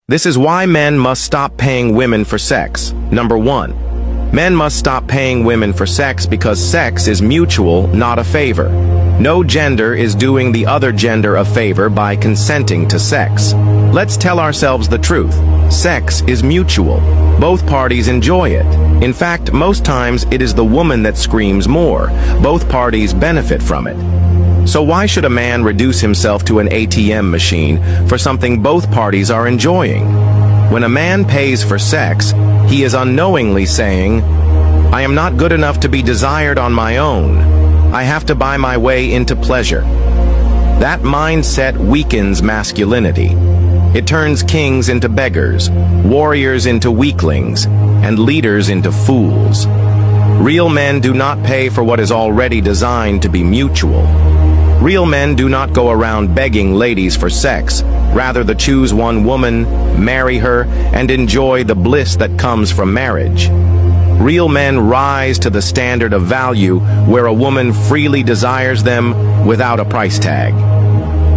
This is why men must stop paying women for sex. Number 1. Men must stop paying women for sex because sex is mutual, not a favor. No gender is doing the other gender a favor by consenting to sex. Let's tell ourselves the truth. Sex is mutual. Both parties enjoy it. In fact, most times it is the woman that screams more. Both parties benefit from it. So why should a man reduce himself to an ATM machine for something both parties are enjoying? When a man pays for sex, he is unknowingly saying, "I am not good enough to be desired on my own. I have to buy my way into pleasure." That mindset weakens masculinity. It turns kings into beggars, warriors into weaklings, and leaders into fools. Real men do not pay for what is already designed to be mutual. Real men do not go around begging ladies for sex. Rather, they choose one woman, marry her, and enjoy the bliss that comes from marriage. Real men rise to the standard of value where a woman freely desires them without a price tag.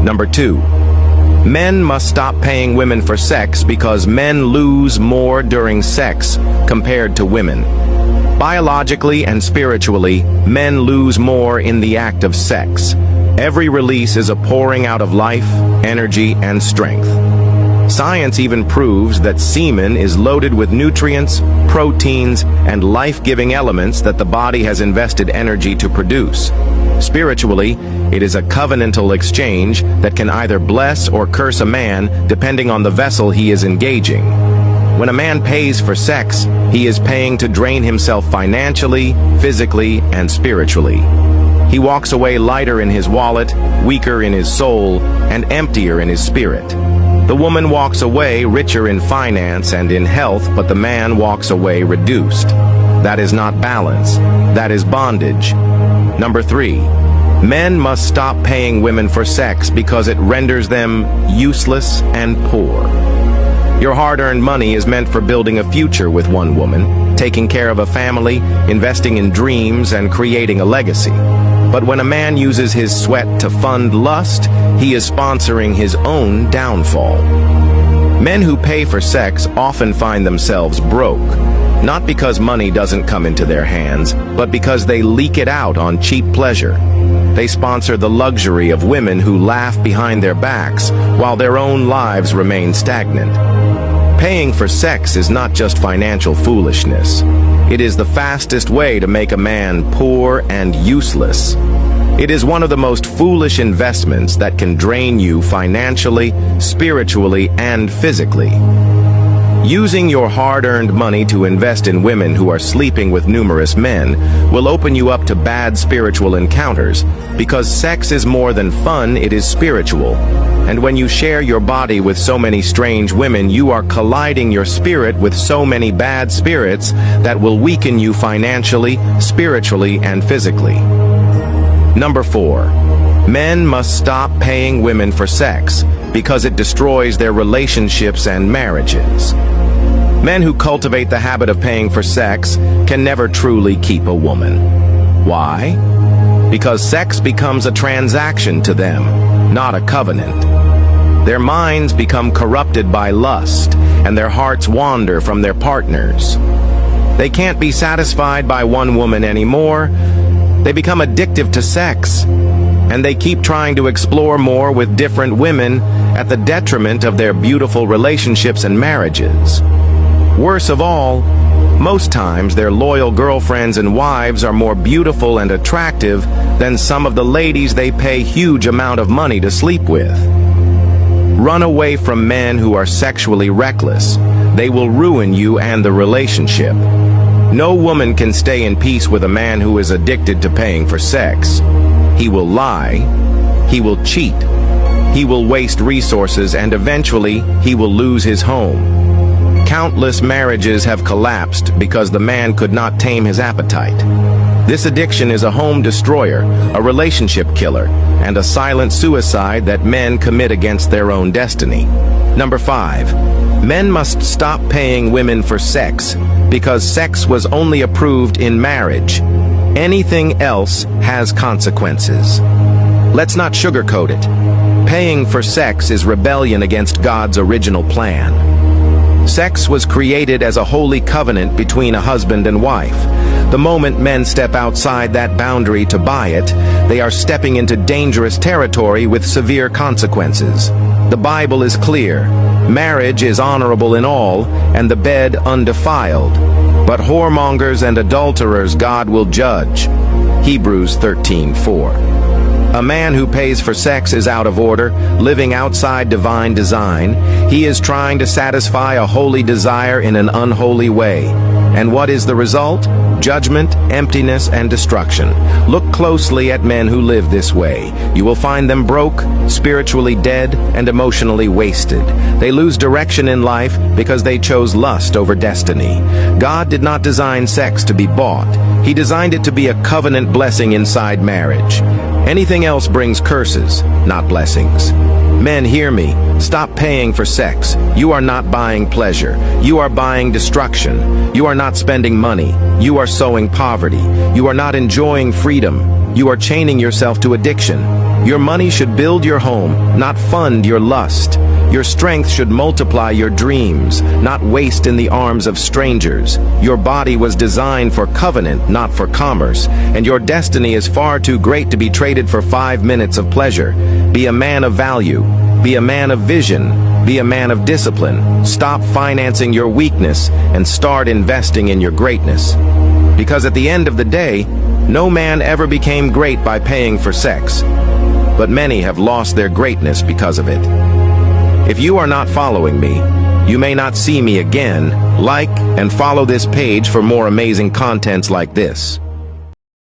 Number 2. Men must stop paying women for sex because men lose more during sex compared to women. Biologically and spiritually, men lose more in the act of sex. Every release is a pouring out of life, energy, and strength. Science even proves that semen is loaded with nutrients, proteins, and life-giving elements that the body has invested energy to produce. Spiritually, it is a covenantal exchange that can either bless or curse a man depending on the vessel he is engaging. When a man pays for sex, he is paying to drain himself financially, physically, and spiritually. He walks away lighter in his wallet, weaker in his soul, and emptier in his spirit. The woman walks away richer in finance and in health, but the man walks away reduced. That is not balance. That is bondage. Number 3. Men must stop paying women for sex because it renders them useless and poor. Your hard-earned money is meant for building a future with one woman, taking care of a family, investing in dreams, and creating a legacy. But when a man uses his sweat to fund lust, he is sponsoring his own downfall. Men who pay for sex often find themselves broke, not because money doesn't come into their hands, but because they leak it out on cheap pleasure. They sponsor the luxury of women who laugh behind their backs while their own lives remain stagnant. Paying for sex is not just financial foolishness. It is the fastest way to make a man poor and useless. It is one of the most foolish investments that can drain you financially, spiritually, and physically. Using your hard-earned money to invest in women who are sleeping with numerous men will open you up to bad spiritual encounters, because sex is more than fun, it is spiritual. And when you share your body with so many strange women, you are colliding your spirit with so many bad spirits that will weaken you financially, spiritually, and physically. Number 4. Men must stop paying women for sex because it destroys their relationships and marriages. Men who cultivate the habit of paying for sex can never truly keep a woman. Why? Because sex becomes a transaction to them, not a covenant. Their minds become corrupted by lust, and their hearts wander from their partners. They can't be satisfied by one woman anymore. They become addictive to sex, and they keep trying to explore more with different women at the detriment of their beautiful relationships and marriages. Worse of all, most times their loyal girlfriends and wives are more beautiful and attractive than some of the ladies they pay huge amount of money to sleep with. Run away from men who are sexually reckless. They will ruin you and the relationship. No woman can stay in peace with a man who is addicted to paying for sex. He will lie, he will cheat, he will waste resources, and eventually he will lose his home. Countless marriages have collapsed because the man could not tame his appetite. This addiction is a home destroyer, a relationship killer, and a silent suicide that men commit against their own destiny. Number 5. Men must stop paying women for sex because sex was only approved in marriage. Anything else has consequences. Let's not sugarcoat it. Paying for sex is rebellion against God's original plan. Sex was created as a holy covenant between a husband and wife. The moment men step outside that boundary to buy it, they are stepping into dangerous territory with severe consequences. The Bible is clear. Marriage is honorable in all, and the bed undefiled. But whoremongers and adulterers God will judge. Hebrews 13:4. A man who pays for sex is out of order, living outside divine design. He is trying to satisfy a holy desire in an unholy way. And what is the result? Judgment, emptiness, and destruction. Look closely at men who live this way. You will find them broke, spiritually dead, and emotionally wasted. They lose direction in life because they chose lust over destiny. God did not design sex to be bought. He designed it to be a covenant blessing inside marriage. Anything else brings curses, not blessings. Men, hear me. Stop paying for sex. You are not buying pleasure. You are buying destruction. You are not spending money. You are sowing poverty. You are not enjoying freedom. You are chaining yourself to addiction. Your money should build your home, not fund your lust. Your strength should multiply your dreams, not waste in the arms of strangers. Your body was designed for covenant, not for commerce, and your destiny is far too great to be traded for 5 minutes of pleasure. Be a man of value. Be a man of vision. Be a man of discipline. Stop financing your weakness and start investing in your greatness. Because at the end of the day, no man ever became great by paying for sex, but many have lost their greatness because of it. If you are not following me, you may not see me again. Like and follow this page for more amazing contents like this.